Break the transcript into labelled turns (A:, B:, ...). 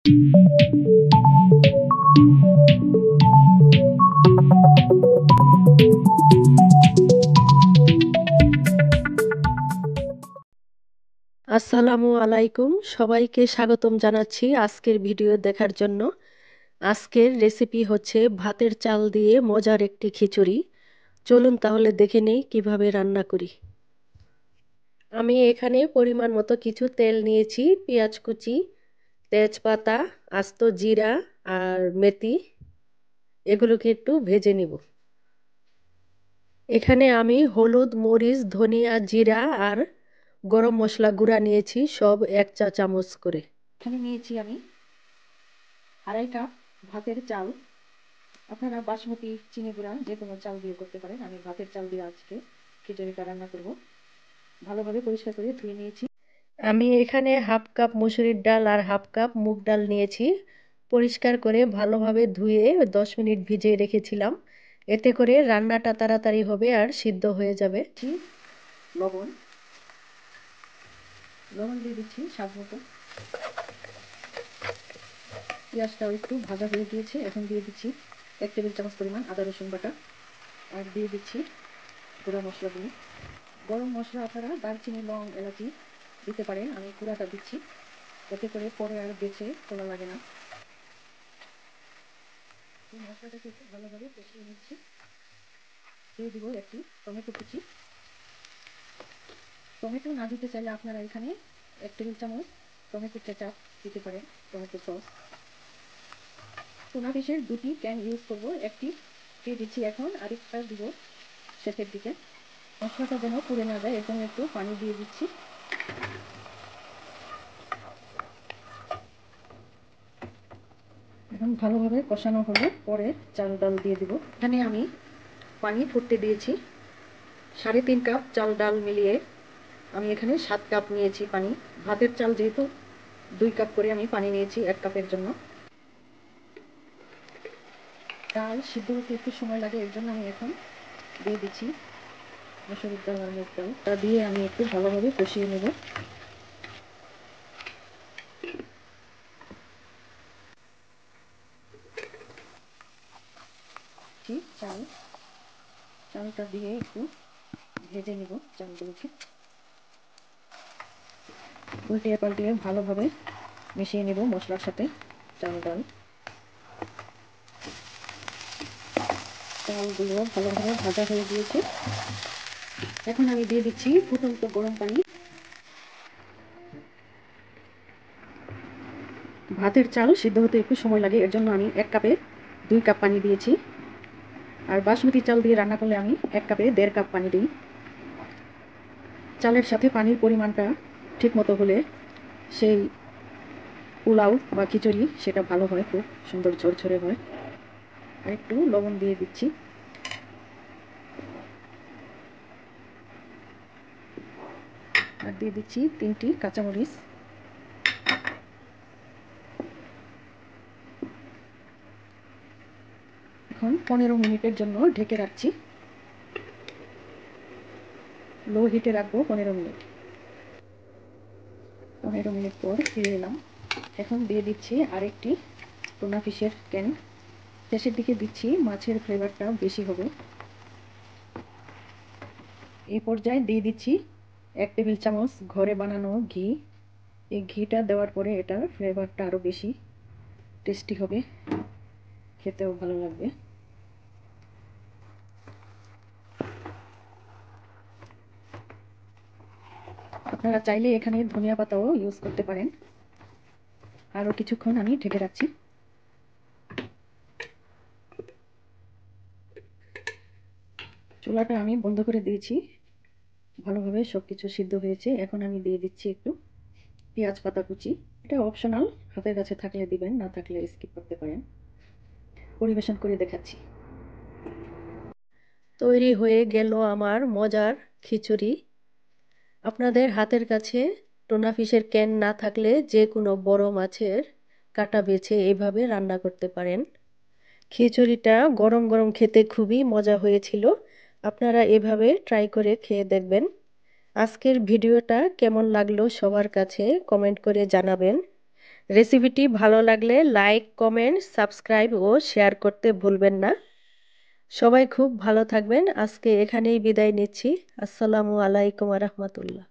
A: আসসালামু আলাইকুম, সবাইকে স্বাগতম জানাচ্ছি আজকের ভিডিও দেখার জন্য। আজকের রেসিপি হচ্ছে ভাতের চাল দিয়ে মজার একটি খিচুড়ি। চলুন তাহলে দেখে নেই কিভাবে রান্না করি। আমি এখানে পরিমাণ মতো কিছু তেল নিয়েছি, পেঁয়াজ কুচি, তেজপাতা, আস্ত জিরা আর মেথি, এগুলোকে একটু ভেজে নিব। এখানে আমি হলুদ, মরিচ, ধনিয়া, জিরা আর গরম মশলা গুঁড়া নিয়েছি, সব 1 চা চামচ করে। এখানে নিয়েছি আমি 2.5 কাপ ভাতের চাল। আপনারা বাসমতি, চিনি গুঁড়া যে কোনো চাল দিয়ে করতে পারেন। আমি ভাতের চাল দিয়ে আজকে খিচুড়িটা রান্না করব। ভালোভাবে পরিষ্কার করে ধুয়ে নিয়েছি। আমি এখানে 1/2 কাপ মসুরির ডাল আর 1/2 কাপ মুগ ডাল নিয়েছি। পরিষ্কার করে ভালোভাবে ধুয়ে 10 মিনিট ভিজিয়ে রেখেছিলাম। এতে করে রান্নাটা তাড়াতাড়ি হবে আর সিদ্ধ হয়ে যাবে। লবণ দিয়ে দিচ্ছি স্বাদ মতো। পেঁয়াজটাও একটু ভাজা হয়ে গিয়েছে। এখন দিয়ে দিচ্ছি 1 টেবিল চামচ পরিমাণ আদা রসুন বাটা, আর দিয়ে দিচ্ছি গুঁড়া মশলাগুলো। গরম মশলা আপনারা দারচিনি, লং, এলাচি দিতে পারেন। আমি গুঁড়াটা দিচ্ছি, এতে করে পরে আর বেছে তোলা লাগে না। মশলাটাকে একটু ভালোভাবে কষিয়ে নিচ্ছি। দিয়ে দিব একটি টমেটো কুচি। টমেটো না দিতে চাইলে আপনারা এখানে 1 টেবিল চামচ টমেটো কেচাপ দিতে পারেন, টমেটো সস। টুনা ফিশের 2টি ক্যান ইউজ করব, একটি দিয়ে দিচ্ছি এখন, আরেকটা দিব শেষের দিকে। মশলাটা যেন পুড়ে না যায়, এরকম একটু পানি দিয়ে দিচ্ছি। এখন ভালোভাবে কষানো হলে পরে চাল ডাল দিয়ে দিব। এখানে আমি পানি ফুটতে দিয়েছি। 3.5 কাপ চাল ডাল মিলিয়ে আমি এখানে 7 কাপ নিয়েছি পানি। ভাতের চাল যেহেতু 2 কাপ করে আমি পানি নিয়েছি 1 কাপের জন্য। ডাল সিদ্ধ হতে একটু সময় লাগে, এর জন্য আমি এখন দিয়ে দিচ্ছি মসুরির ডাল আর মুগ ডাল। তা দিয়ে আমি একটু ভালোভাবে কষিয়ে নেব। চালটা দিয়ে একটু ভেজে নেব চালগুলোকে। উল্টিয়ে পাল্টিয়ে ভালোভাবে মিশিয়ে নেব মশলার সাথে চাল ডাল। চালগুলো ভালোভাবে ভাজা হয়ে গিয়েছে। এখন আমি দিয়ে দিচ্ছি ফুটন্ত গরম পানি। ভাতের চাল সিদ্ধ হতে একটু সময় লাগে, এর জন্য আমি 1 কাপে 2 কাপ পানি দিয়েছি। আর বাসমতি চাল দিয়ে রান্না করলে আমি 1 কাপে 1.5 কাপ পানি দিই। চালের সাথে পানির পরিমাণটা ঠিক মতো হলে সেই পোলাও বা খিচুড়ি সেটা ভালো হয়, খুব সুন্দর ঝরঝরে হয়। আর একটু লবণ দিয়ে দিচ্ছি। আর দিয়ে দিচ্ছি 3টি কাঁচামরিচ। এখন 15 মিনিটের জন্য ঢেকে রাখছি। লো হিটে রাখবো 15 মিনিট। 15 মিনিট পর ফিরে এলাম। এখন দিয়ে দিচ্ছি আরেকটি টুনা ফিশের ক্যান। শেষের দিকে দিচ্ছি, মাছের ফ্লেভারটা বেশি হবে। এই পর্যায়ে দিয়ে দিচ্ছি 1 টেবিল চামচ ঘরে বানানো ঘি। এই ঘিটা দেওয়ার পরে এটার ফ্লেভারটা আরও বেশি টেস্টি হবে, খেতেও ভালো লাগবে। আপনারা চাইলে এখানে ধনিয়া পাতাও ইউজ করতে পারেন। আরও কিছুক্ষণ আমি ঢেকে রাখছি। চুলাটা আমি বন্ধ করে দিয়েছি। ভালোভাবে সবকিছু সিদ্ধ হয়েছে। এখন আমি দিয়ে দিচ্ছি একটু পেঁয়াজ পাতা কুচি। এটা অপশনাল, হাতের কাছে থাকলে দিবেন, না থাকলে স্কিপ করতে পারেন। পরিবেশন করে দেখাচ্ছি। তৈরি হয়ে গেল আমার মজার খিচুড়ি। আপনাদের হাতের কাছে টুনা ফিশের ক্যান না থাকলে যে কোনো বড় মাছের কাটা বেছে এইভাবে রান্না করতে পারেন। খিচুড়িটা গরম গরম খেতে খুবই মজা হয়েছিল। আপনারা এভাবে ট্রাই করে খেয়ে দেখবেন। আজকের ভিডিওটা কেমন লাগলো সবার কাছে কমেন্ট করে জানাবেন। রেসিপিটি ভালো লাগলে লাইক, কমেন্ট, সাবস্ক্রাইব ও শেয়ার করতে ভুলবেন না। সবাই খুব ভালো থাকবেন। আজকে এখানেই বিদায় নিচ্ছি। আসসালামু আলাইকুম ওয়া রাহমাতুল্লাহ।